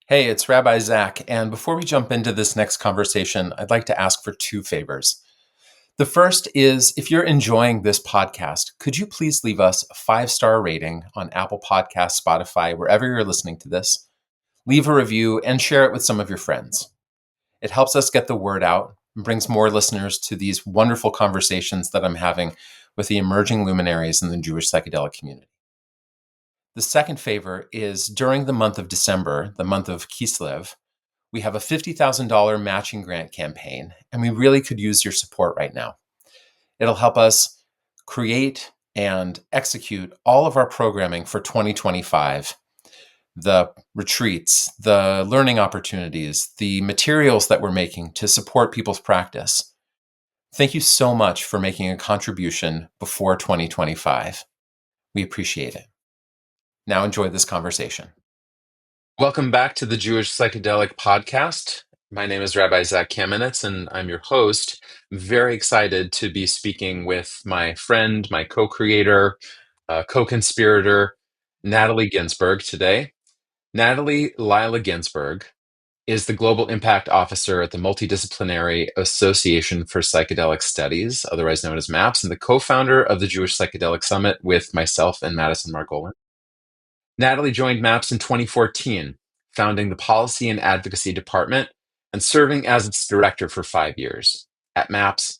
Hey, it's Rabbi Zac, and before we jump into this next conversation, I'd like to ask for two favors. The first is if you're enjoying this podcast, could you please leave us a 5-star rating on Apple Podcasts, Spotify, wherever you're listening to this? Leave a review and share it with some of your friends. It helps us get the word out and brings more listeners to these wonderful conversations that I'm having with the emerging luminaries in the Jewish psychedelic community. The second favor is during the month of December, the month of Kislev, we have a $50,000 matching grant campaign, and we really could use your support right now. It'll help us create and execute all of our programming for 2025, the retreats, the learning opportunities, the materials that we're making to support people's practice. Thank you so much for making a contribution before 2025. We appreciate it. Now enjoy this conversation. Welcome back to the Jewish Psychedelic Podcast. My name is Rabbi Zac Kamenetz, and I'm your host. I'm very excited to be speaking with my friend, my co-creator, co-conspirator, Natalie Ginsberg today. Natalie Lyla Ginsberg is the Global Impact Officer at the Multidisciplinary Association for Psychedelic Studies, otherwise known as MAPS, and the co-founder of the Jewish Psychedelic Summit with myself and Madison Margolin. Natalie joined MAPS in 2014, founding the Policy and Advocacy Department and serving as its director for 5 years. At MAPS,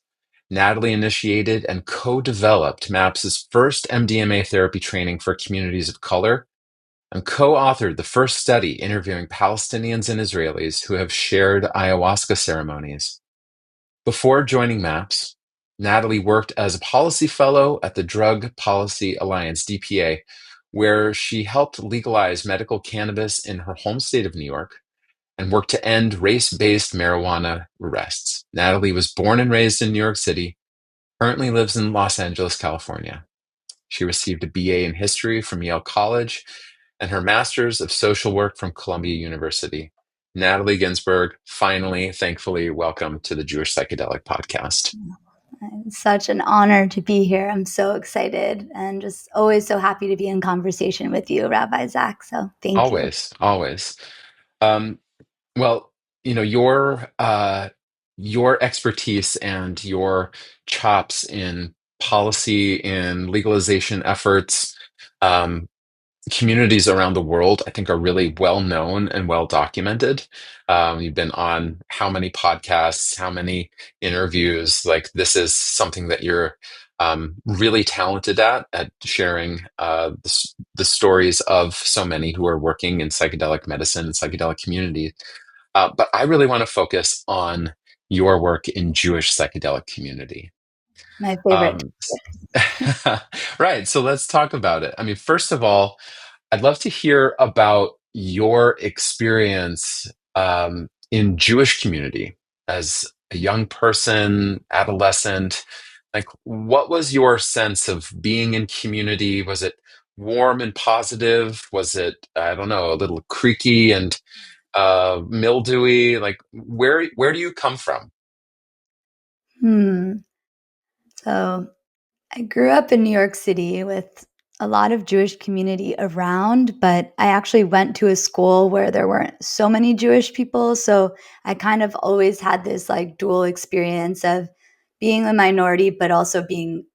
Natalie initiated and co-developed MAPS's first MDMA therapy training for communities of color and co-authored the first study interviewing Palestinians and Israelis who have shared ayahuasca ceremonies. Before joining MAPS, Natalie worked as a policy fellow at the Drug Policy Alliance, DPA, where she helped legalize medical cannabis in her home state of New York and worked to end race-based marijuana arrests. Natalie was born and raised in New York City, currently lives in Los Angeles, California. She received a BA in history from Yale College and her master's of social work from Columbia University. Natalie Ginsberg, finally, thankfully, welcome to the Jewish Psychedelic Podcast. It's such an honor to be here. I'm so excited and just always so happy to be in conversation with you, Rabbi Zac. So thank you. Always. Well, your expertise and your chops in policy, in legalization efforts, um, communities around the world, I think are really well known and well documented. You've been on how many podcasts, how many interviews? Like this is something that you're really talented at sharing the stories of so many who are working in psychedelic medicine and psychedelic community. But I really want to focus on your work in Jewish psychedelic community. My favorite. Um, right. So let's talk about it. I mean, first of all, I'd love to hear about your experience in Jewish community as a young person, adolescent. Like, what was your sense of being in community? Was it warm and positive? Was it, I don't know, a little creaky and mildewy? Like, where do you come from? Hmm. So I grew up in New York City with a lot of Jewish community around, but I actually went to a school where there weren't so many Jewish people. So I kind of always had this like dual experience of being a minority, but also being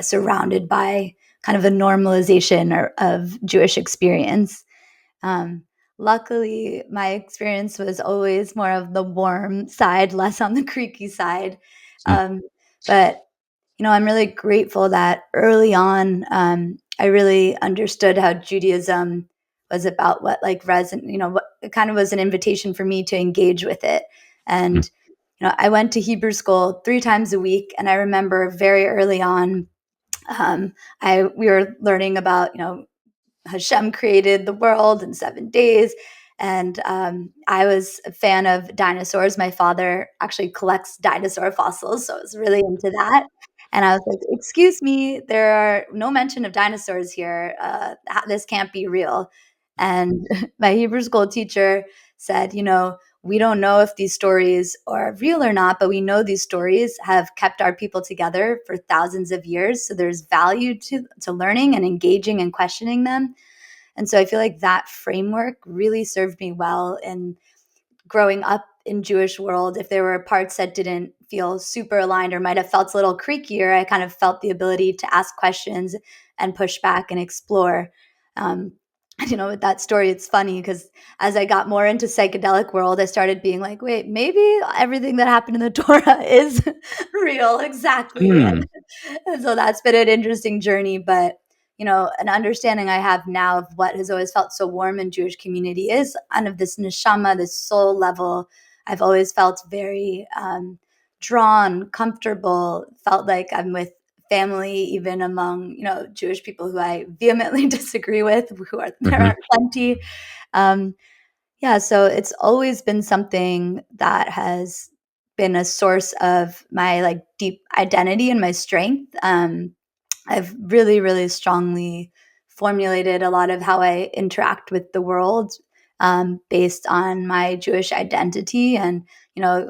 surrounded by kind of a normalization of Jewish experience. Um, Luckily, my experience was always more of the warm side, less on the creaky side. Hmm. Um, but I'm really grateful that early on, I really understood how Judaism was about what like what it kind of was an invitation for me to engage with it. Hmm. And, I went to Hebrew school 3 times a week. And I remember very early on, we were learning about, Hashem created the world in 7 days. And I was a fan of dinosaurs. My father actually collects dinosaur fossils, so I was really into that. And I was like, "Excuse me, there are no mention of dinosaurs here. This can't be real." And my Hebrew school teacher said, "We don't know if these stories are real or not, but we know these stories have kept our people together for thousands of years. So there's value to learning and engaging and questioning them." And so I feel like that framework really served me well in growing up in Jewish world. If there were parts that didn't feel super aligned or might have felt a little creakier, I kind of felt the ability to ask questions and push back and explore. Um, with that story, it's funny because as I got more into psychedelic world, I started being like, wait, maybe everything that happened in the Torah is real, exactly. Hmm. And so that's been an interesting journey. But an understanding I have now of what has always felt so warm in Jewish community is kind of this neshama, this soul level. I've always felt very drawn, comfortable, felt like I'm with family, even among, Jewish people who I vehemently disagree with, there Hmm. are plenty. Um, yeah, so it's always been something that has been a source of my like deep identity and my strength. I've really, really strongly formulated a lot of how I interact with the world based on my Jewish identity. And,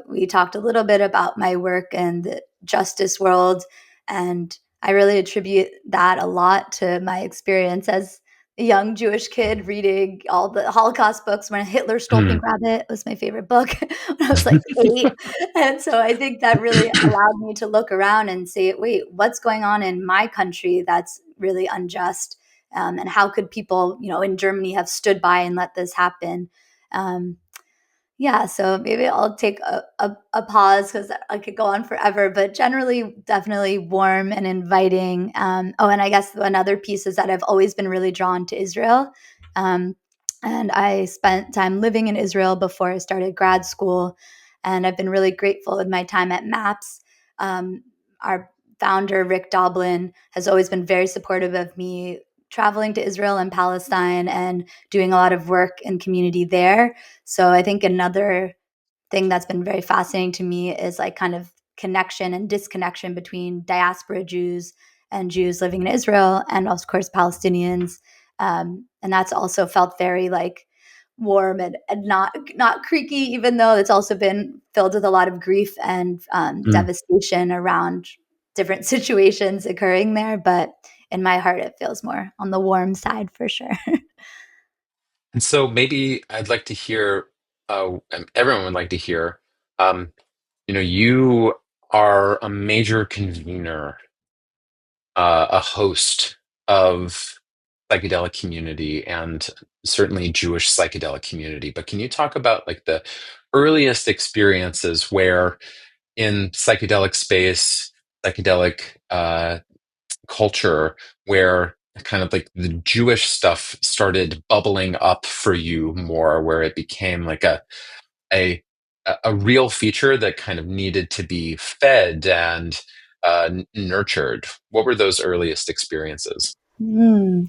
we talked a little bit about my work in the justice world. And I really attribute that a lot to my experience as a young Jewish kid reading all the Holocaust books. When Hitler Stole Hmm. Pink Rabbit was my favorite book when I was like 8. And so I think that really allowed me to look around and say, wait, what's going on in my country that's really unjust? And how could people, in Germany have stood by and let this happen? Um, yeah, so maybe I'll take a pause because I could go on forever, but generally, definitely warm and inviting. Oh, and I guess another piece is that I've always been really drawn to Israel. Um, and I spent time living in Israel before I started grad school. And I've been really grateful with my time at MAPS. Our founder, Rick Doblin, has always been very supportive of me traveling to Israel and Palestine and doing a lot of work in community there. So I think another thing that's been very fascinating to me is like kind of connection and disconnection between diaspora Jews and Jews living in Israel, and of course Palestinians. And that's also felt very like warm and not creaky, even though it's also been filled with a lot of grief and Hmm. devastation around different situations occurring there. But in my heart, it feels more on the warm side for sure. And so maybe I'd like to hear, and everyone would like to hear, um, you are a major convener, a host of psychedelic community and certainly Jewish psychedelic community. But can you talk about like the earliest experiences where in psychedelic space, psychedelic culture, where kind of like the Jewish stuff started bubbling up for you more, where it became like a a real feature that kind of needed to be fed and nurtured. What were those earliest experiences? Hmm.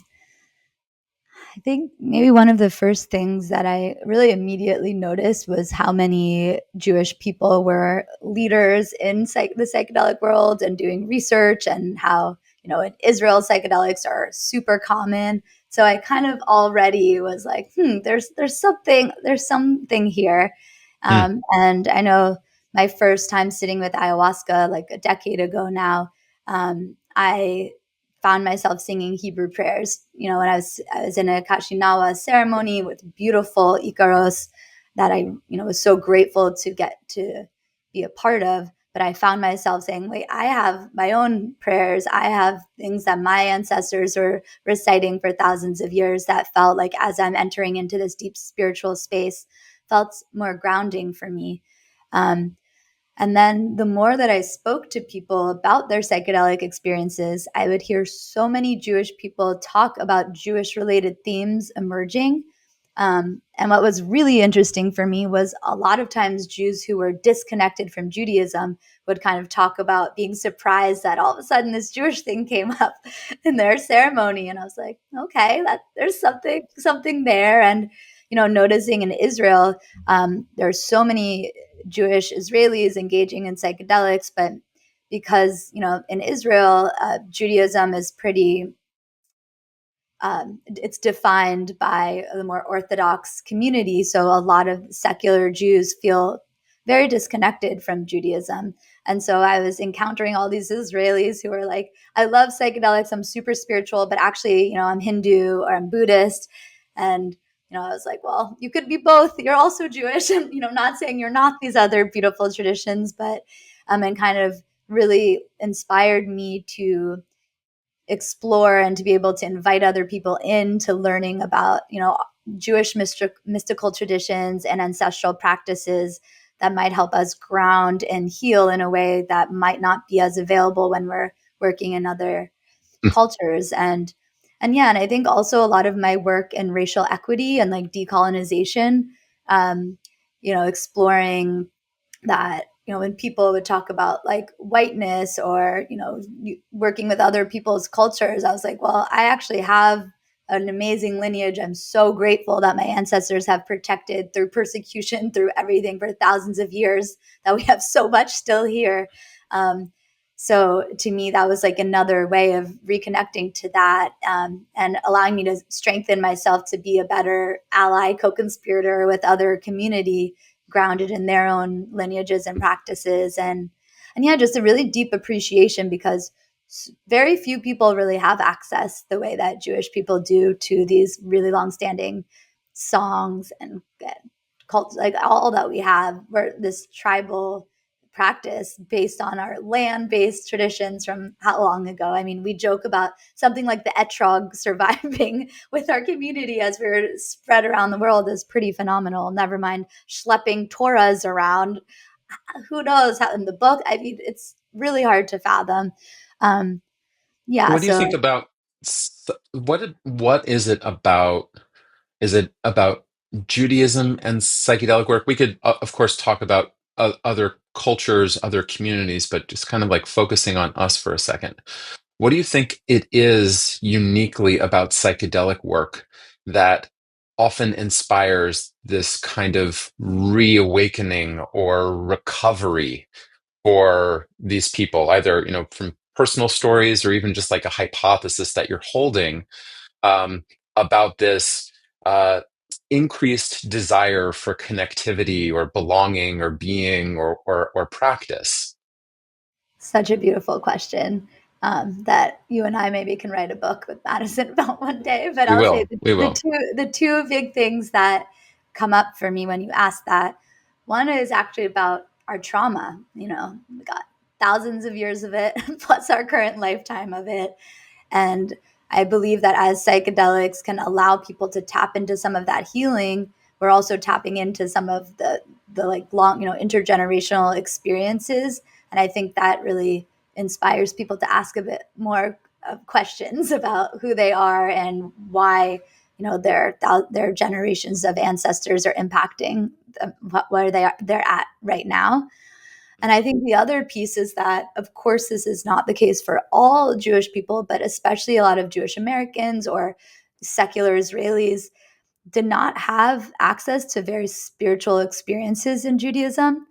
I think maybe one of the first things that I really immediately noticed was how many Jewish people were leaders in the psychedelic world and doing research, and how, in Israel, psychedelics are super common. So I kind of already was like, there's something here. Hmm. And I know my first time sitting with ayahuasca, like a decade ago now, I found myself singing Hebrew prayers. When I was in a Kashinawa ceremony with beautiful Ikaros that I, was so grateful to get to be a part of. But I found myself saying, wait, I have my own prayers. I have things that my ancestors were reciting for thousands of years that felt like, as I'm entering into this deep spiritual space, felt more grounding for me. Um, and then the more that I spoke to people about their psychedelic experiences, I would hear so many Jewish people talk about Jewish related themes emerging. And what was really interesting for me was a lot of times Jews who were disconnected from Judaism would kind of talk about being surprised that all of a sudden this Jewish thing came up in their ceremony. And I was like, okay, that there's something there. And, noticing in Israel, there's so many Jewish Israelis engaging in psychedelics, but because in Israel, Judaism is pretty it's defined by the more Orthodox community. So a lot of secular Jews feel very disconnected from Judaism. And so I was encountering all these Israelis who were like, I love psychedelics, I'm super spiritual, but actually, I'm Hindu or I'm Buddhist. And I was like, well, you could be both. You're also Jewish, and not saying you're not these other beautiful traditions, but and kind of really inspired me to explore and to be able to invite other people into learning about Jewish mystical traditions and ancestral practices that might help us ground and heal in a way that might not be as available when we're working in other cultures. And I think also a lot of my work in racial equity and like decolonization, um, exploring that when people would talk about like whiteness or working with other people's cultures, I was like, well, I actually have an amazing lineage. I'm so grateful that my ancestors have protected through persecution, through everything for thousands of years, that we have so much still here. So to me, that was like another way of reconnecting to that, and allowing me to strengthen myself to be a better ally, co-conspirator with other community grounded in their own lineages and practices. And yeah, just a really deep appreciation, because very few people really have access the way that Jewish people do to these really longstanding songs and cults, like all that we have. We're this tribal practice based on our land-based traditions from how long ago. I mean, we joke about something like the etrog surviving with our community as we're spread around the world is pretty phenomenal. Never mind schlepping Torahs around. Who knows how in the book? I mean, it's really hard to fathom. Um, yeah, What do you so think about what is it about? Is it about Judaism and psychedelic work? We could, of course, talk about other cultures, other communities, but just kind of like focusing on us for a second. What do you think it is uniquely about psychedelic work that often inspires this kind of reawakening or recovery for these people, either, from personal stories or even just like a hypothesis that you're holding, um, about this increased desire for connectivity or belonging or being or practice? such a beautiful question, that you and I maybe can write a book with Madison about one day. But We I'll say will. We will. the two big things that come up for me when you ask that. One is actually about our trauma. We got thousands of years of it, plus our current lifetime of it. And I believe that as psychedelics can allow people to tap into some of that healing, we're also tapping into some of the like long, intergenerational experiences. And I think that really inspires people to ask a bit more questions about who they are and why their generations of ancestors are impacting where they're at right now. And I think the other piece is that, of course, this is not the case for all Jewish people, but especially a lot of Jewish Americans or secular Israelis did not have access to very spiritual experiences in Judaism.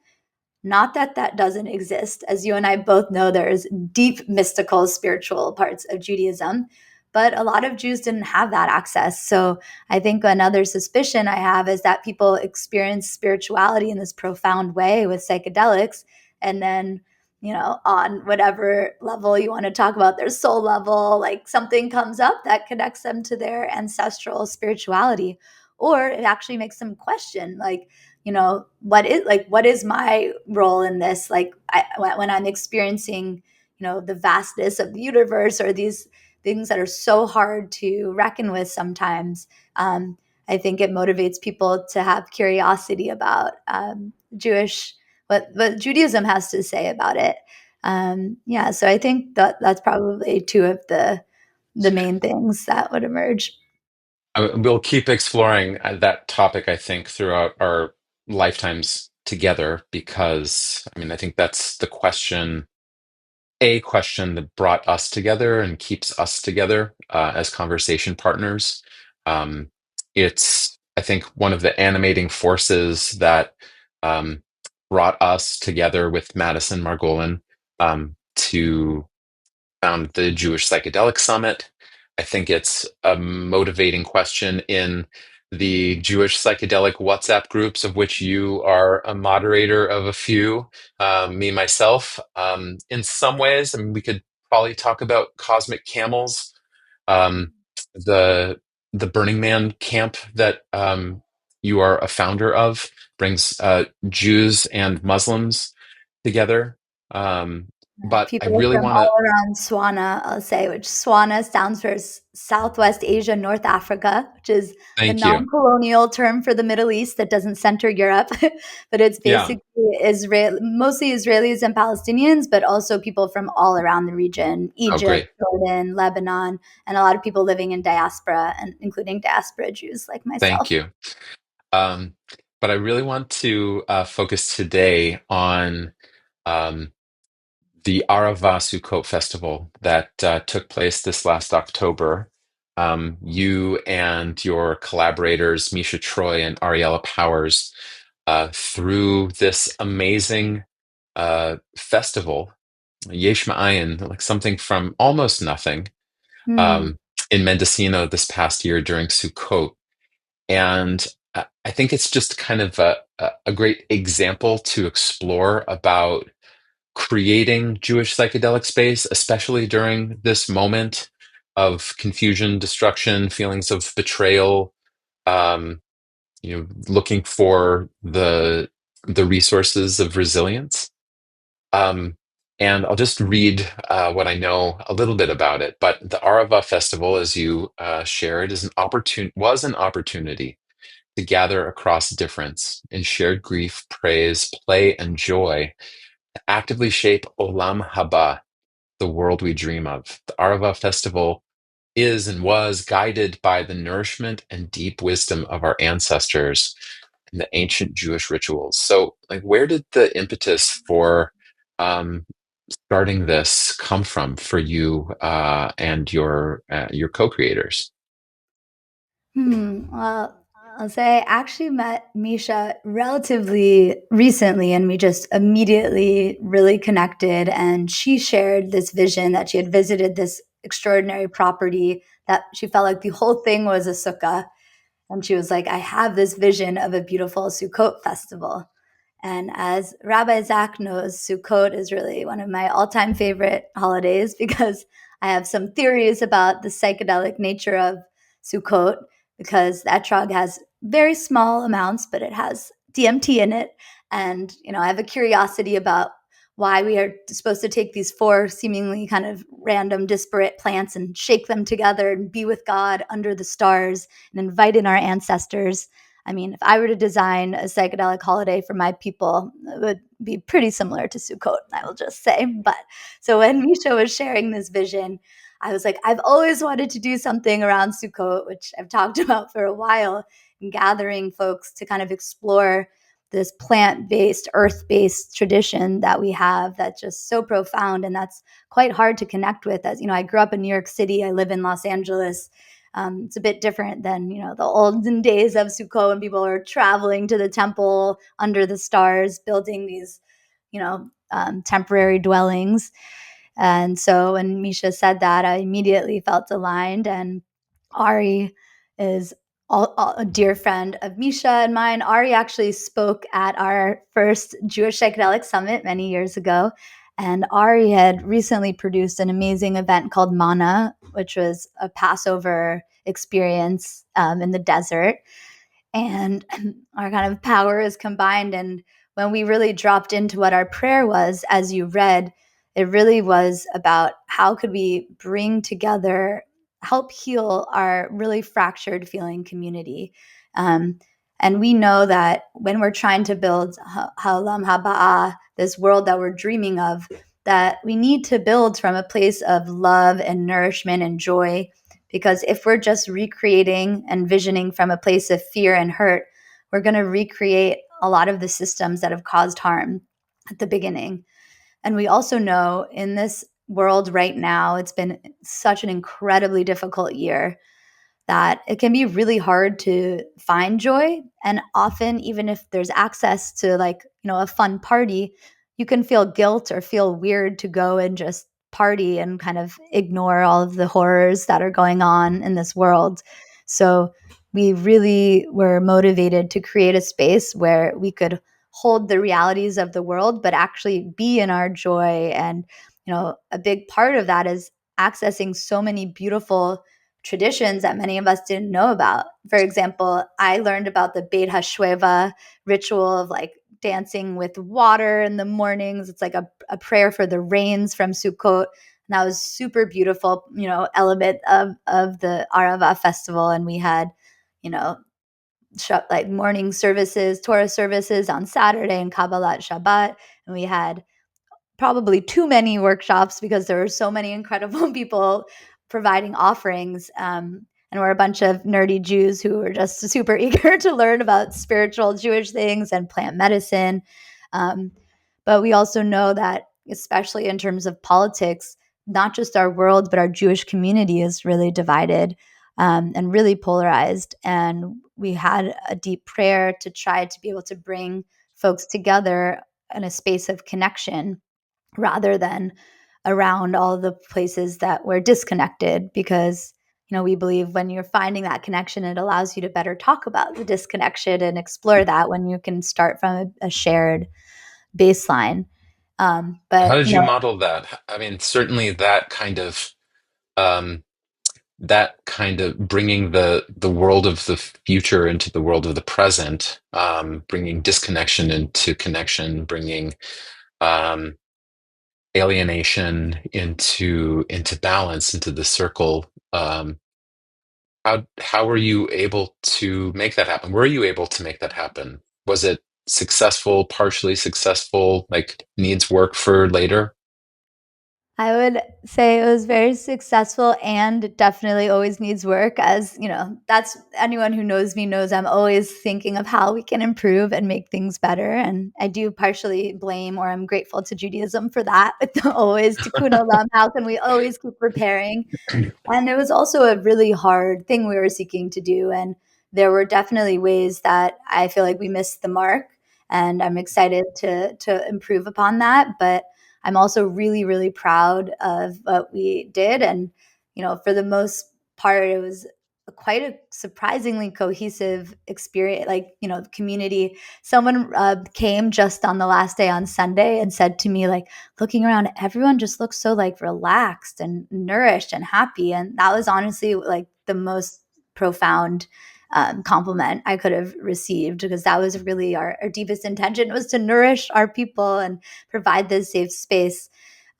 Not that that doesn't exist. As you and I both know, there's deep mystical spiritual parts of Judaism, but a lot of Jews didn't have that access. So I think another suspicion I have is that people experience spirituality in this profound way with psychedelics. And then, on whatever level you want to talk about, their soul level, like something comes up that connects them to their ancestral spirituality. Or it actually makes them question, like, what is my role in this, like when I'm experiencing the vastness of the universe, or these things that are so hard to reckon with sometimes. I think it motivates people to have curiosity about Jewish what Judaism has to say about it. Yeah, so I think that that's probably two of the main things that would emerge. We'll keep exploring that topic, I think, throughout our lifetimes together, because I mean, I think that's a question that brought us together and keeps us together as conversation partners. Um, it's, I think, one of the animating forces that um, brought us together with Madison Margolin to found the Jewish Psychedelic Summit. I think it's a motivating question in the Jewish psychedelic WhatsApp groups, of which you are a moderator of a few, me myself. In some ways, I mean, we could probably talk about cosmic camels. Um, the the Burning Man camp that you are a founder of brings Jews and Muslims together. Um, but I People really from want to all around Swana, I'll say, which Swana stands for Southwest Asia, North Africa, which is a thank you. non-colonial term for the Middle East that doesn't center Europe, but it's Yeah. basically Israel, mostly Israelis and Palestinians, but also people from all around the region, Oh, Egypt, great. Jordan, Lebanon, and a lot of people living in diaspora, and including diaspora Jews like Thank myself. you. Um, but I really want to focus today on um, the Aravah Sukkot Festival that took place this last October. You and your collaborators, Misha Troy and Ariella Powers, through this amazing festival, Yesh Ma'ayin, like something from almost nothing, Hmm. um, in Mendocino this past year during Sukkot. And I think it's just kind of a great example to explore about creating Jewish psychedelic space, especially during this moment of confusion, destruction, feelings of betrayal, um, looking for the resources of resilience. Um, and I'll just read what I know a little bit about it. But the Aravah Festival, as you shared, was an opportunity to gather across difference in shared grief, praise, play, and joy to actively shape Olam Haba, the world we dream of. The Aravah Festival is and was guided by the nourishment and deep wisdom of our ancestors and the ancient Jewish rituals. So, like, where did the impetus for um, starting this come from for you and your co-creators? Well, I'll say I actually met Misha relatively recently, and we just immediately really connected. And she shared this vision that she had visited this extraordinary property that she felt like the whole thing was a sukkah. And she was like, I have this vision of a beautiful Sukkot festival. And as Rabbi Zac knows, Sukkot is really one of my all time favorite holidays because I have some theories about the psychedelic nature of Sukkot because that drug has very small amounts, but it has DMT in it. And, I have a curiosity about why we are supposed to take these four seemingly kind of random, disparate plants and shake them together and be with God under the stars and invite in our ancestors. I mean, if I were to design a psychedelic holiday for my people, it would be pretty similar to Sukkot, I will just say. But so when Misha was sharing this vision, I was like, I've always wanted to do something around Sukkot, which I've talked about for a while, and gathering folks to kind of explore this plant-based, earth-based tradition that we have that's just so profound and that's quite hard to connect with. As I grew up in New York City, I live in Los Angeles. It's a bit different than the olden days of Sukkot when people are traveling to the temple under the stars, building these temporary dwellings. And so when Misha said that, I immediately felt aligned. And Ari is a dear friend of Misha and mine. Ari actually spoke at our first Jewish Psychedelic Summit many years ago. And Ari had recently produced an amazing event called Mana, which was a Passover experience in the desert. And our kind of power is combined. And when we really dropped into what our prayer was, as you read, it really was about how could we bring together, help heal our really fractured feeling community. Um, and we know that when we're trying to build Ha'olam Haba'ah, this world that we're dreaming of, that we need to build from a place of love and nourishment and joy. Because if we're just recreating and visioning from a place of fear and hurt, we're going to recreate a lot of the systems that have caused harm at the beginning. And we also know in this world right now, it's been such an incredibly difficult year that it can be really hard to find joy. And often, even if there's access to a fun party, you can feel guilt or feel weird to go and just party and kind of ignore all of the horrors that are going on in this world. So we really were motivated to create a space where we could hold the realities of the world, but actually be in our joy. And, a big part of that is accessing so many beautiful traditions that many of us didn't know about. For example, I learned about the Beit HaShweva ritual of like dancing with water in the mornings. It's like a prayer for the rains from Sukkot. And that was super beautiful, element of the Aravah Festival. And we had, you know, like morning services, Torah services on Saturday and Kabbalat Shabbat. And we had probably too many workshops because there were so many incredible people providing offerings. And we're a bunch of nerdy Jews who were just super eager to learn about spiritual Jewish things and plant medicine. Um, but we also know that, especially in terms of politics, not just our world, but our Jewish community is really divided and really polarized. And we had a deep prayer to try to be able to bring folks together in a space of connection rather than around all the places that we're disconnected, because we believe when you're finding that connection, it allows you to better talk about the disconnection and explore that when you can start from a shared baseline. How But did you model that? I mean, certainly um, that kind of bringing the world of the future into the world of the present, bringing disconnection into connection, bringing um, alienation into balance, into the circle. How were you able to make that happen? Were you able to make that happen? Was it successful, partially successful, like needs work for later? I would say it was very successful and definitely always needs work. As that's anyone who knows me knows I'm always thinking of how we can improve and make things better. And I do partially blame, or I'm grateful to Judaism for that. Always tikkun olam. How can we always keep repairing? And it was also a really hard thing we were seeking to do. And there were definitely ways that I feel like we missed the mark. And I'm excited to improve upon that. But I'm also really, really proud of what we did. And, for the most part, it was quite a surprisingly cohesive experience, like, community. Someone came just on the last day on Sunday and said to me, like, looking around, everyone just looks so like relaxed and nourished and happy. And that was honestly like the most profound compliment I could have received, because that was really our deepest intention, was to nourish our people and provide this safe space.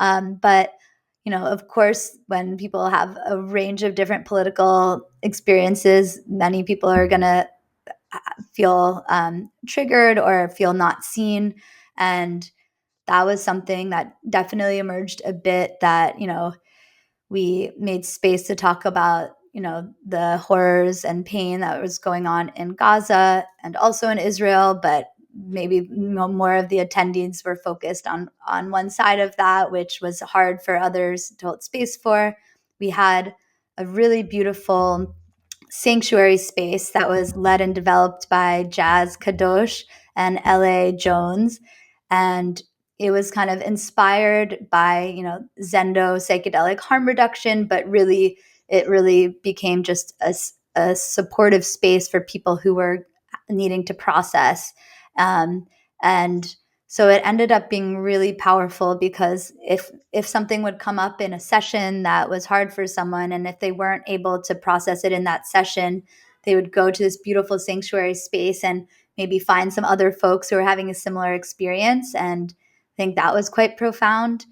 But of course, when people have a range of different political experiences, many people are going to feel triggered or feel not seen. And that was something that definitely emerged a bit, that, we made space to talk about, the horrors and pain that was going on in Gaza and also in Israel, but maybe more of the attendees were focused on one side of that, which was hard for others to hold space for. We had a really beautiful sanctuary space that was led and developed by Jazz Kadosh and L.A. Jones. And it was kind of inspired by, Zendo psychedelic harm reduction, but it really became just a supportive space for people who were needing to process. And so it ended up being really powerful, because if something would come up in a session that was hard for someone, and if they weren't able to process it in that session, they would go to this beautiful sanctuary space and maybe find some other folks who are having a similar experience. And I think that was quite profound.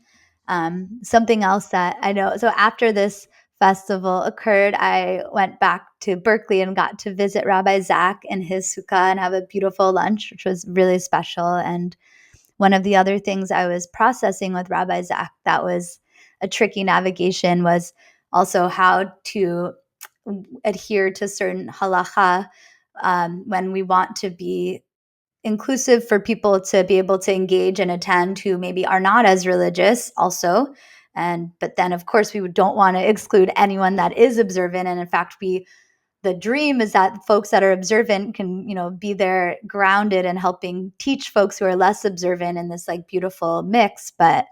Something else that I know, so after this festival occurred, I went back to Berkeley and got to visit Rabbi Zac in his sukkah and have a beautiful lunch, which was really special. And one of the other things I was processing with Rabbi Zac that was a tricky navigation was also how to adhere to certain halacha when we want to be inclusive for people to be able to engage and attend who maybe are not as religious also. But then of course we don't want to exclude anyone that is observant. And in fact, the dream is that folks that are observant can, be there grounded and helping teach folks who are less observant in this like beautiful mix. But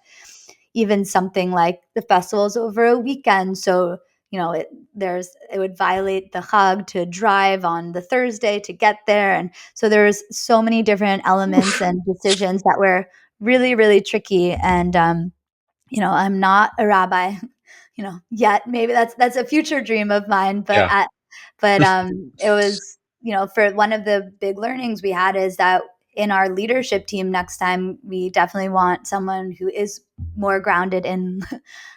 even something like the festival's over a weekend, so it would violate the Chag to drive on the Thursday to get there. And so there's so many different elements and decisions that were really, really tricky. And I'm not a rabbi. yet. Maybe that's a future dream of mine, but Yeah. it was, for one of the big learnings we had is that in our leadership team next time, we definitely want someone who is more grounded in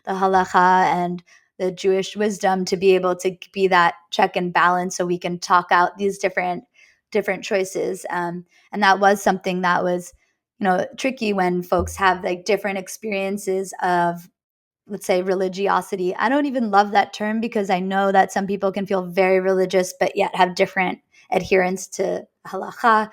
the halacha and the Jewish wisdom to be able to be that check and balance so we can talk out these different choices. And that was something that was, tricky when folks have like different experiences of, let's say, religiosity. I don't even love that term because I know that some people can feel very religious, but yet have different adherence to halacha.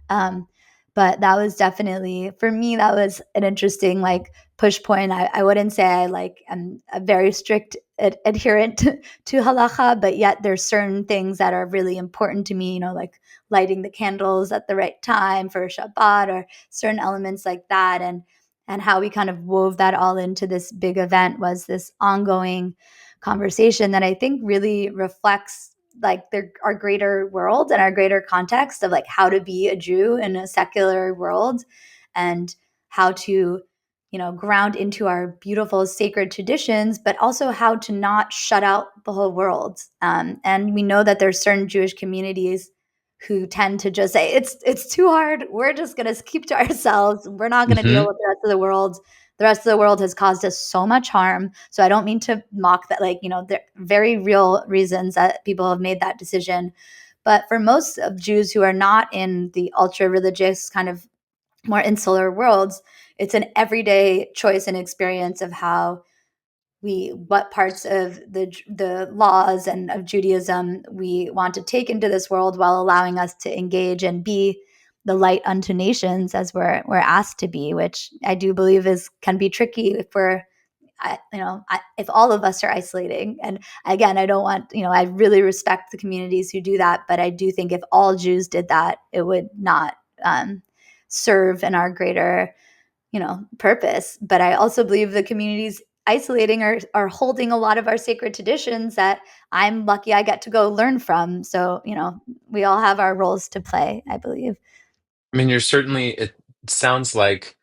Um, but that was definitely, for me, that was an interesting like push point. I wouldn't say I like am a very strict adherent to halacha, but yet there's certain things that are really important to me, like lighting the candles at the right time for Shabbat or certain elements like that. And how we kind of wove that all into this big event was this ongoing conversation that I think really reflects like our greater world and our greater context of like how to be a Jew in a secular world, and how to, ground into our beautiful sacred traditions, but also how to not shut out the whole world. And we know that there's certain Jewish communities who tend to just say it's too hard. We're just going to keep to ourselves. We're not going to deal Hmm. with the rest of the world. The rest of the world has caused us so much harm. So I don't mean to mock that. Like, there are very real reasons that people have made that decision. But for most of Jews who are not in the ultra religious kind of more insular worlds, it's an everyday choice and experience of how what parts of the laws and of Judaism we want to take into this world while allowing us to engage and be the light unto nations as we're asked to be, which I do believe can be tricky if if all of us are isolating. And again, I don't want, I really respect the communities who do that, but I do think if all Jews did that, it would not serve in our greater purpose. But I also believe the communities isolating are holding a lot of our sacred traditions that I'm lucky I get to go learn from. So, we all have our roles to play, I believe. I mean, it sounds like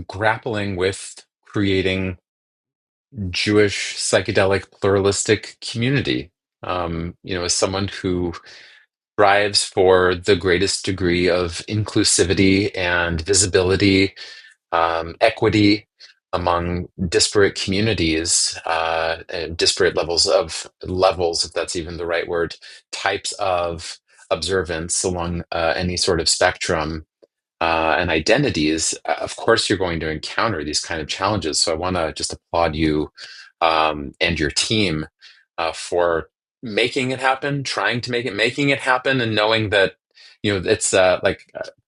grappling with creating Jewish psychedelic pluralistic community. As someone who strives for the greatest degree of inclusivity and visibility, equity among disparate communities, and disparate levels, if that's even the right word, types of observance along any sort of spectrum and identities. Of course, you're going to encounter these kind of challenges. So I want to just applaud you and your team for making it happen, trying to making it happen, and knowing that it's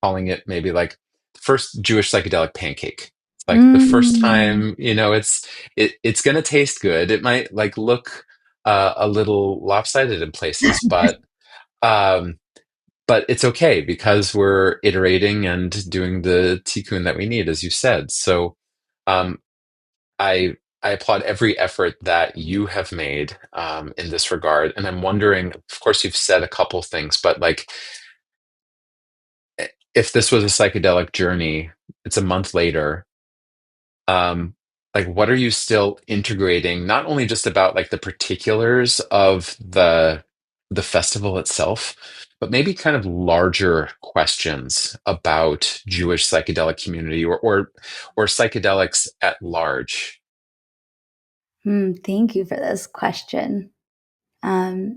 calling it maybe like the first Jewish psychedelic pancake. It's like the first Mm. time, it's going to taste good. It might like look a little lopsided in places, um, but it's okay because we're iterating and doing the tikkun that we need, as you said. So um, I I applaud every effort that you have made in this regard. And I'm wondering, of course, you've said a couple things, but like if this was a psychedelic journey, it's a month later. um like what are you still integrating, not only just about like the particulars of the festival itself, but maybe kind of larger questions about Jewish psychedelic community or psychedelics at large. Thank you for this question. I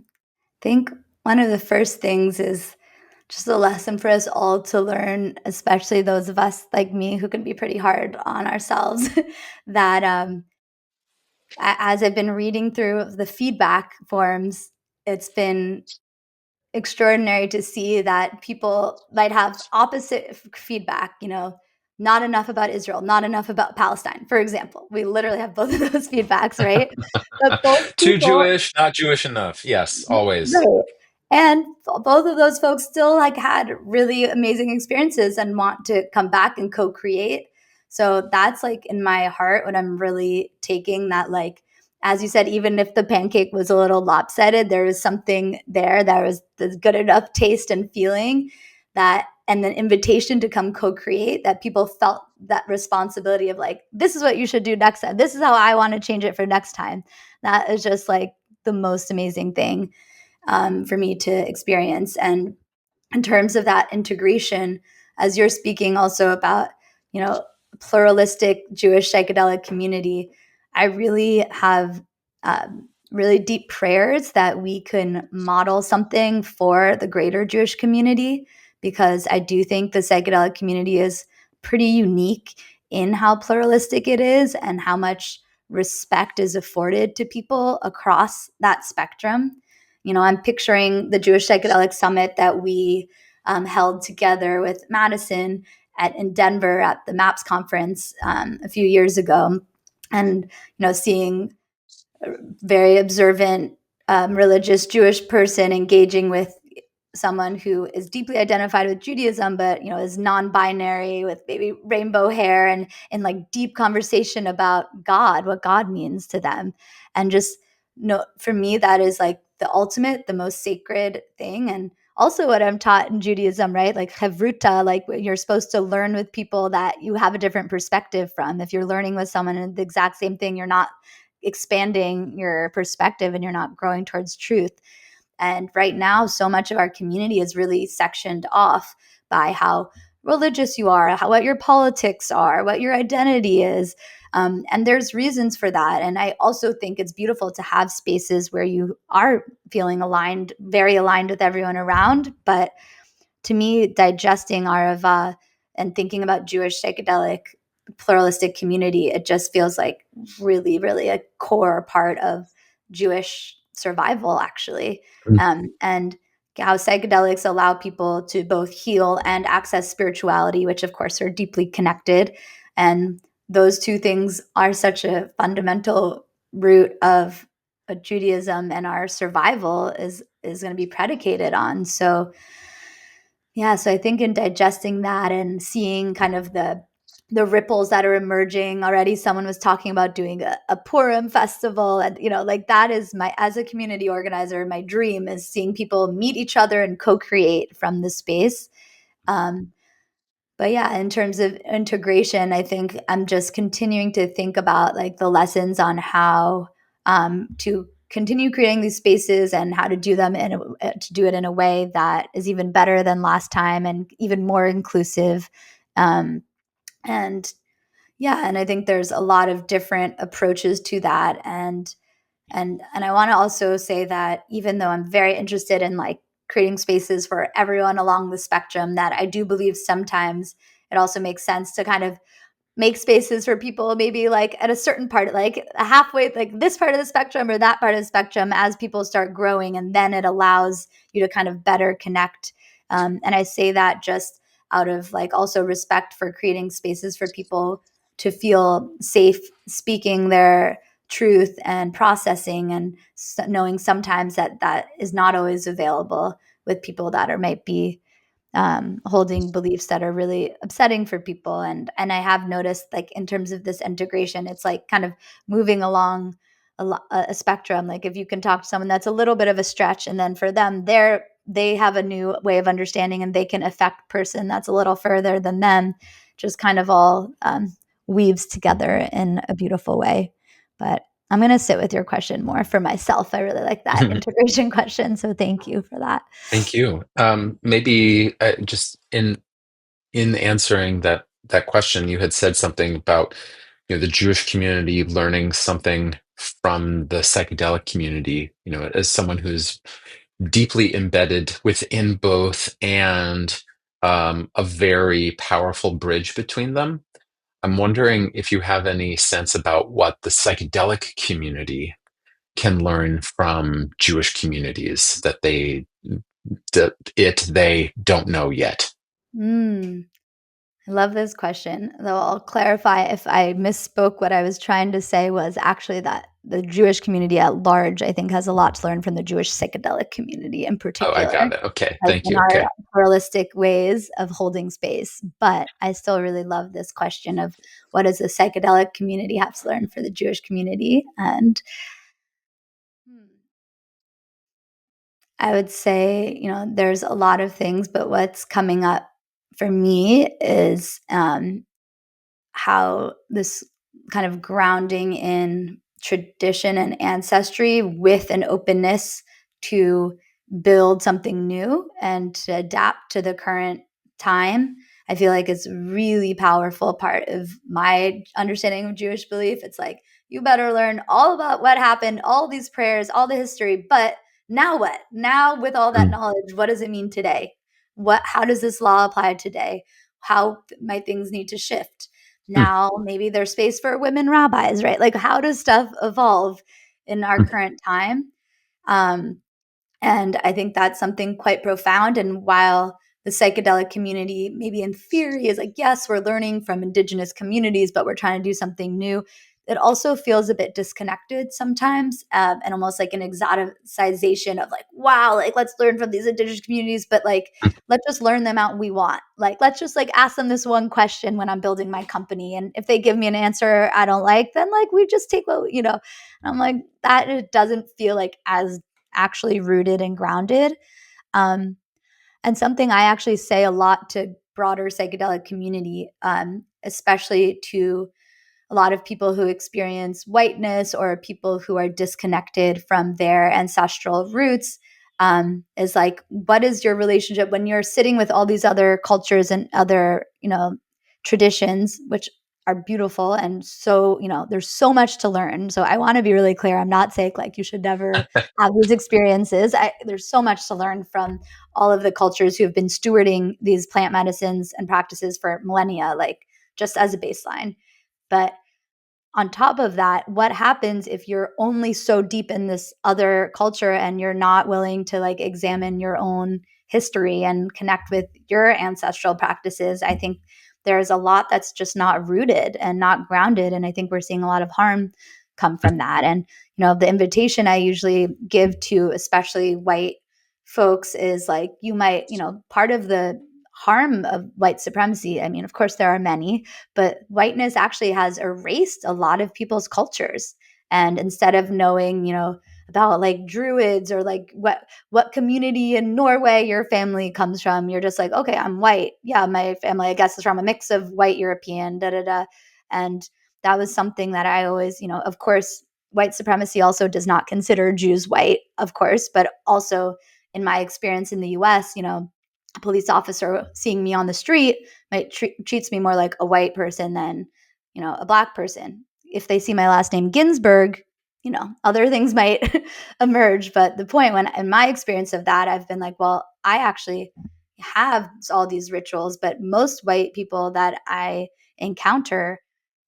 think one of the first things is just a lesson for us all to learn, especially those of us like me who can be pretty hard on ourselves, that as I've been reading through the feedback forms, it's been extraordinary to see that people might have opposite feedback, not enough about Israel, not enough about Palestine, for example. We literally have both of those feedbacks, right? But both Too people, Jewish, not Jewish enough. Yes, always. right. And both of those folks still like had really amazing experiences and want to come back and co-create. So that's like in my heart what I'm really taking, that like, as you said, even if the pancake was a little lopsided, there was something there that was the good enough taste and feeling, that and the invitation to come co-create, that people felt that responsibility of like, this is what you should do next time. This is how I want to change it for next time. That is just like the most amazing thing for me to experience. And in terms of that integration, as you're speaking also about, pluralistic Jewish psychedelic community, I really have really deep prayers that we can model something for the greater Jewish community, because I do think the psychedelic community is pretty unique in how pluralistic it is and how much respect is afforded to people across that spectrum. I'm picturing the Jewish Psychedelic Summit that we held together with Madison in Denver at the MAPS conference a few years ago, and seeing a very observant religious Jewish person engaging with someone who is deeply identified with Judaism, but is non-binary with maybe rainbow hair, and in like deep conversation about God, what God means to them. And just for me, that is like the ultimate, the most sacred thing. And also what I'm taught in Judaism, right? Like chevruta, like you're supposed to learn with people that you have a different perspective from. If you're learning with someone and the exact same thing, you're not expanding your perspective and you're not growing towards truth. And right now, so much of our community is really sectioned off by how religious you are, what your politics are, what your identity is. And there's reasons for that. And I also think it's beautiful to have spaces where you are feeling aligned, very aligned with everyone around. But to me, digesting Aravah and thinking about Jewish psychedelic pluralistic community, it just feels like really, really a core part of Jewish survival, actually. And how psychedelics allow people to both heal and access spirituality, which of course are deeply connected. And those two things are such a fundamental root of Judaism, and our survival is going to be predicated on. So yeah, so I think in digesting that and seeing kind of the ripples that are emerging already, someone was talking about doing a Purim festival, and like that is as a community organizer, my dream is seeing people meet each other and co-create from the space. Um, but yeah, in terms of integration, I think I'm just continuing to think about like the lessons on how to continue creating these spaces and how to do them to do it in a way that is even better than last time and even more inclusive. Um, and yeah, and I think there's a lot of different approaches to that. And I want to also say that even though I'm very interested in like creating spaces for everyone along the spectrum, that I do believe sometimes it also makes sense to kind of make spaces for people maybe like at a certain part, like a halfway, like this part of the spectrum or that part of the spectrum, as people start growing, and then it allows you to kind of better connect. And I say that just out of like also respect for creating spaces for people to feel safe speaking their truth and processing, and knowing sometimes that that is not always available with people that are might be holding beliefs that are really upsetting for people. And I have noticed like in terms of this integration, it's like kind of moving along a spectrum. Like if you can talk to someone that's a little bit of a stretch, and then for them, they have a new way of understanding, and they can affect person that's a little further than them, just kind of all weaves together in a beautiful way. But I'm going to sit with your question more for myself. I really like that integration question. So thank you for that. Thank you. Maybe just in answering that question, you had said something about the Jewish community learning something from the psychedelic community. As someone who's deeply embedded within both, and a very powerful bridge between them. I'm wondering if you have any sense about what the psychedelic community can learn from Jewish communities that they don't know yet. Mm. I love this question, though I'll clarify if I misspoke. What I was trying to say was actually that the Jewish community at large, I think, has a lot to learn from the Jewish psychedelic community in Oh, I particular, got it. Okay, like thank in you. our Okay. pluralistic ways of holding space. But I still really love this question of what does the psychedelic community have to learn for the Jewish community? And I would say, there's a lot of things, but what's coming up for me is how this kind of grounding in tradition and ancestry with an openness to build something new and to adapt to the current time, I feel like it's a really powerful part of my understanding of Jewish belief. It's like, you better learn all about what happened, all these prayers, all the history, but now what? Now with all that Mm. knowledge, what does it mean today? How does this law apply today? How might things need to shift? Mm. Now maybe there's space for women rabbis, right? Like, how does stuff evolve in our Mm. current time? Um, and I think that's something quite profound. And while the psychedelic community, maybe in theory, is like, yes, we're learning from indigenous communities, but we're trying to do something new, it also feels a bit disconnected sometimes, and almost like an exoticization of like, wow, like let's learn from these indigenous communities, but like, let's just learn them out we want. Like, let's just like ask them this one question when I'm building my company. And if they give me an answer I don't like, then like we just take what, and I'm like, that it doesn't feel like as actually rooted and grounded. Um, and something I actually say a lot to broader psychedelic community, especially to a lot of people who experience whiteness or people who are disconnected from their ancestral roots, is like, what is your relationship when you're sitting with all these other cultures and other, traditions, which are beautiful. And so, there's so much to learn. So I want to be really clear. I'm not saying like you should never have these experiences. There's so much to learn from all of the cultures who have been stewarding these plant medicines and practices for millennia, like just as a baseline. But on top of that, what happens if you're only so deep in this other culture and you're not willing to like examine your own history and connect with your ancestral practices? I think there's a lot that's just not rooted and not grounded. And I think we're seeing a lot of harm come from that. And, the invitation I usually give to especially white folks is like, you might, part of the harm of white supremacy, I mean, of course, there are many, but whiteness actually has erased a lot of people's cultures. And instead of knowing, about like druids or like what community in Norway your family comes from, you're just like, okay, I'm white. Yeah, my family, I guess, is from a mix of white European, da da da. And that was something that I always, of course, white supremacy also does not consider Jews white, of course, but also in my experience in the US, a police officer seeing me on the street might treats me more like a white person than, a black person. If they see my last name Ginsberg, other things might emerge. But the point, when in my experience of that, I've been like, well, I actually have all these rituals, but most white people that I encounter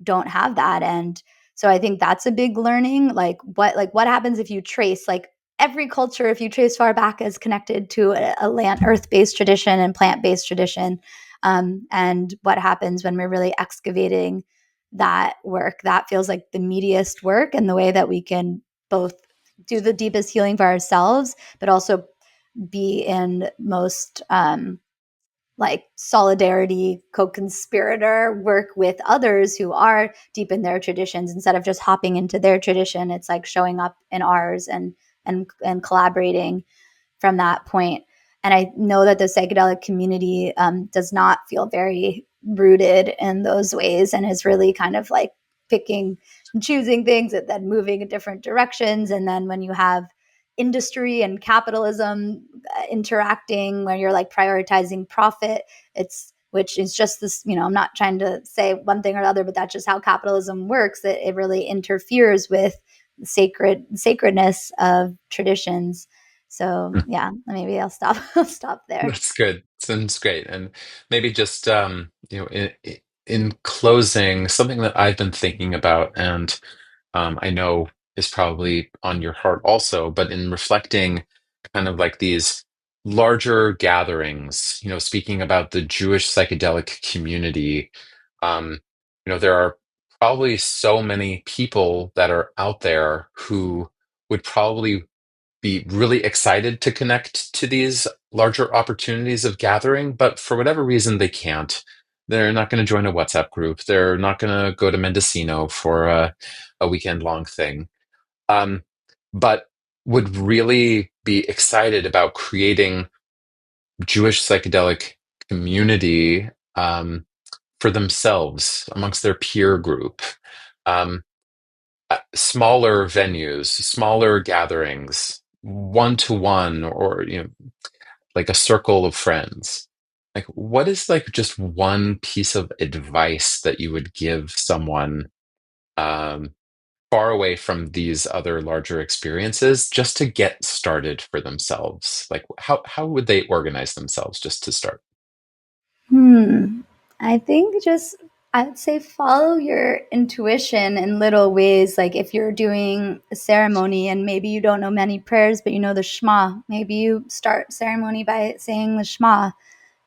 don't have that. And so I think that's a big learning. What happens if you trace like every culture, if you trace far back, is connected to a land earth-based tradition and plant-based tradition. And what happens when we're really excavating that work? That feels like the meatiest work, and the way that we can both do the deepest healing for ourselves, but also be in most like solidarity, co-conspirator work with others who are deep in their traditions. Instead of just hopping into their tradition, it's like showing up in ours and collaborating from that point. And I know that the psychedelic community does not feel very rooted in those ways, and is really kind of like picking and choosing things and then moving in different directions. And then when you have industry and capitalism interacting, where you're like prioritizing profit, which is just this, I'm not trying to say one thing or the other, but that's just how capitalism works. That it really interferes with the sacredness of traditions. So yeah, maybe I'll stop I'll stop there. That's good. Sounds great. And maybe just in closing, something that I've been thinking about, and I know is probably on your heart also, but in reflecting kind of like these larger gatherings, speaking about the Jewish psychedelic community, um, there are probably so many people that are out there who would probably be really excited to connect to these larger opportunities of gathering, but for whatever reason, they can't. They're not going to join a WhatsApp group. They're not going to go to Mendocino for a weekend long thing. Um, but would really be excited about creating Jewish psychedelic community, for themselves amongst their peer group. Um, Smaller venues, smaller gatherings, one to one, or like a circle of friends. Like, what is like just one piece of advice that you would give someone um, far away from these other larger experiences just to get started for themselves? Like, how would they organize themselves just to start? Hmm. I think just I'd say follow your intuition in little ways. Like if you're doing a ceremony and maybe you don't know many prayers, but you know the Shema, maybe you start ceremony by saying the Shema.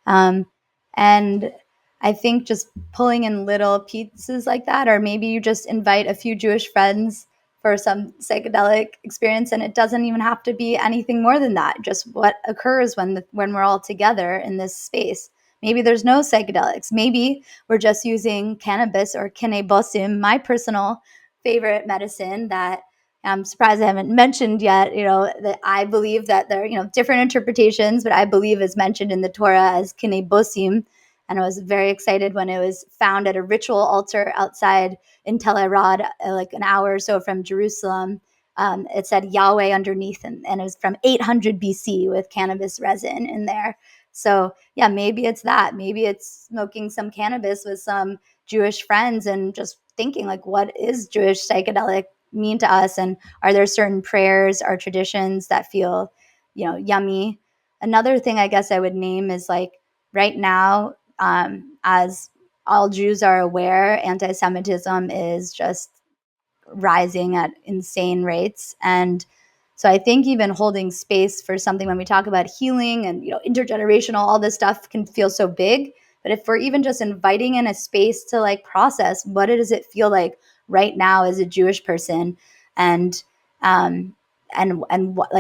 Um, and I think just pulling in little pieces like that, or maybe you just invite a few Jewish friends for some psychedelic experience, and it doesn't even have to be anything more than that. Just what occurs when we're all together in this space. Maybe there's no psychedelics. Maybe we're just using cannabis or cannabis, my personal favorite medicine that I'm surprised I haven't mentioned yet, that I believe that there are, different interpretations, but I believe is mentioned in the Torah as kinebosim. And I was very excited when it was found at a ritual altar outside in Tel Arad, like an hour or so from Jerusalem. It said Yahweh underneath, and it was from 800 BC with cannabis resin in there. So yeah, maybe it's that. Maybe it's smoking some cannabis with some Jewish friends and just thinking like, what is Jewish psychedelic mean to us, and are there certain prayers or traditions that feel yummy. Another thing I guess I would name is like right now, as all Jews are aware, anti-Semitism is just rising at insane rates. And so I think even holding space for something when we talk about healing and intergenerational, all this stuff can feel so big. But if we're even just inviting in a space to like process what does it feel like right now as a Jewish person, and what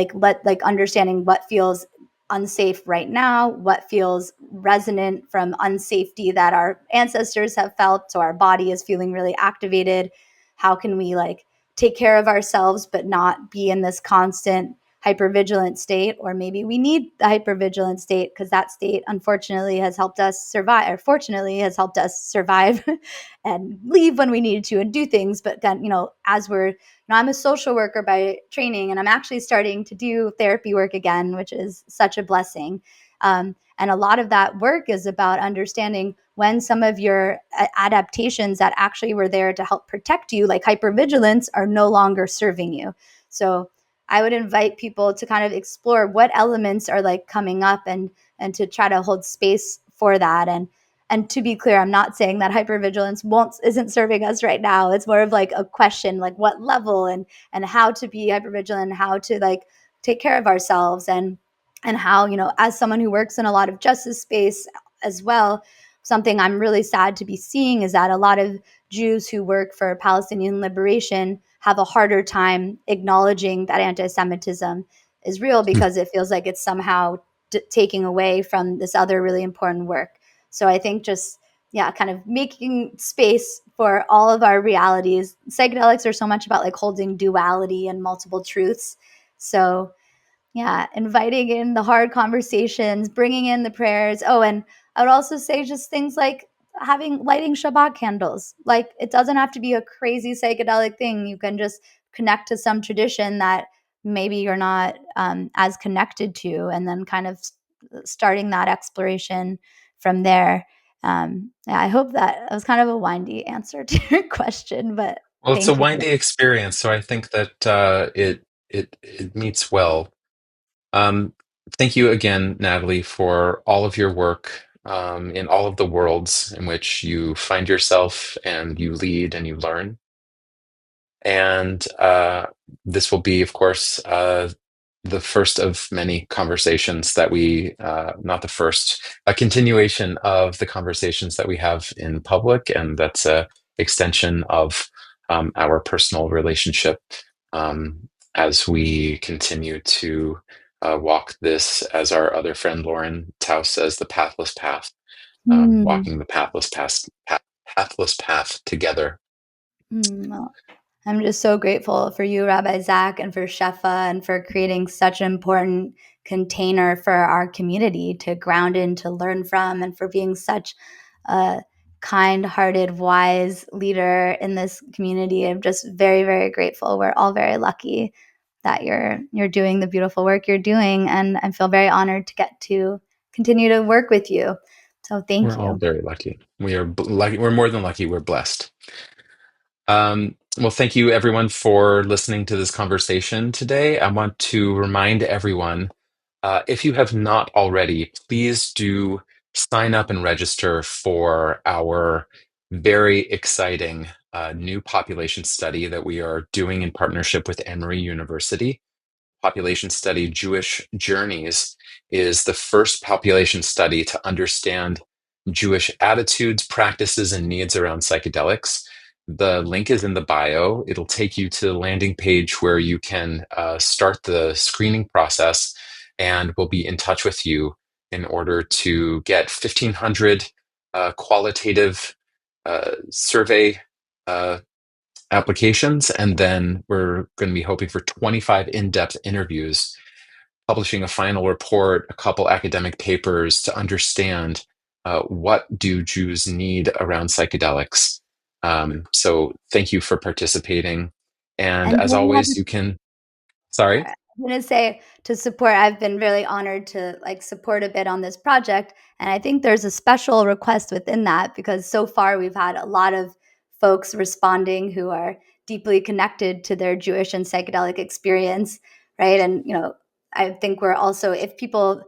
like understanding what feels unsafe right now, what feels resonant from unsafety that our ancestors have felt, so our body is feeling really activated. How can we like take care of ourselves but not be in this constant hypervigilant state? Or maybe we need the hypervigilant state because that state unfortunately has helped us survive, or fortunately has helped us survive and leave when we needed to and do things. But then as we're I'm a social worker by training, and I'm actually starting to do therapy work again, which is such a blessing. And a lot of that work is about understanding when some of your adaptations that actually were there to help protect you, like hypervigilance, are no longer serving you. So I would invite people to kind of explore what elements are like coming up, and to try to hold space for that. And to be clear, I'm not saying that hypervigilance isn't serving us right now. It's more of like a question, like what level, and how to be hypervigilant, how to like take care of ourselves, and how, as someone who works in a lot of justice space as well, something I'm really sad to be seeing is that a lot of Jews who work for Palestinian liberation have a harder time acknowledging that anti-Semitism is real because it feels like it's somehow taking away from this other really important work. So I think just, yeah, kind of making space for all of our realities. Psychedelics are so much about like holding duality and multiple truths. So yeah, inviting in the hard conversations, bringing in the prayers. Oh, and I would also say just things like lighting Shabbat candles. Like it doesn't have to be a crazy psychedelic thing. You can just connect to some tradition that maybe you're not as connected to, and then kind of starting that exploration from there. Yeah, I hope that was kind of a windy answer to your question, but Well, it's a thank you for windy experience, so I think that it meets well. Um, Thank you again, Natalie, for all of your work in all of the worlds in which you find yourself and you lead and you learn. And this will be, of course, the first of many conversations that not the first, a continuation of the conversations that we have in public. And that's a extension of our personal relationship as we continue to walk this, as our other friend Lauren Taus says, the pathless path, that. walking the pathless path together. Well, I'm just so grateful for you, Rabbi Zac, and for Shefa, and for creating such an important container for our community to ground in, to learn from, and for being such a kind-hearted, wise leader in this community. I'm just very, very grateful. We're all very lucky that you're doing the beautiful work you're doing, and I feel very honored to get to continue to work with you. So thank We're all you. very lucky. We are lucky. We're more than lucky. We're blessed. Well, thank you everyone for listening to this conversation today. I want to remind everyone, if you have not already, please do sign up and register for our very exciting new population study that we are doing in partnership with Emory University. Population study Jewish Journeys is the first population study to understand Jewish attitudes, practices, and needs around psychedelics. The link is in the bio. It'll take you to the landing page where you can start the screening process, and we'll be in touch with you in order to get 1,500 qualitative survey applications, and then we're going to be hoping for 25 in-depth interviews, publishing a final report, a couple academic papers to understand what do Jews need around psychedelics. So thank you for participating. And And as always, you can, sorry. I'm going to say, to support, I've been really honored to support a bit on this project. And I think there's a special request within that, because so far we've had a lot of folks responding who are deeply connected to their Jewish and psychedelic experience, right? And, I think we're also, if people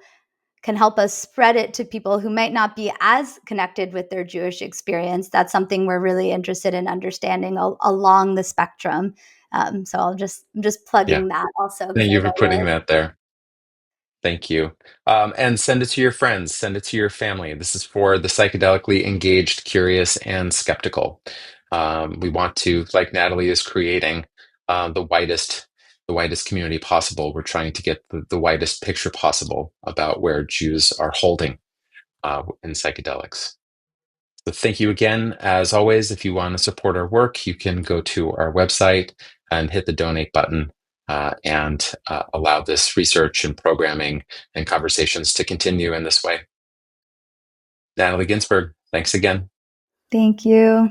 can help us spread it to people who might not be as connected with their Jewish experience, that's something we're really interested in understanding along the spectrum. So I'm just Yeah, plugging that also, because thank I you for know putting that there. Thank you. And send it to your friends, send it to your family. This is for the psychedelically engaged, curious, and skeptical. We want to, like Natalie is creating, the widest community possible. We're trying to get the widest picture possible about where Jews are holding in psychedelics. So thank you again. As always, if you want to support our work, you can go to our website and hit the donate button and allow this research and programming and conversations to continue in this way. Natalie Ginsberg, thanks again. Thank you.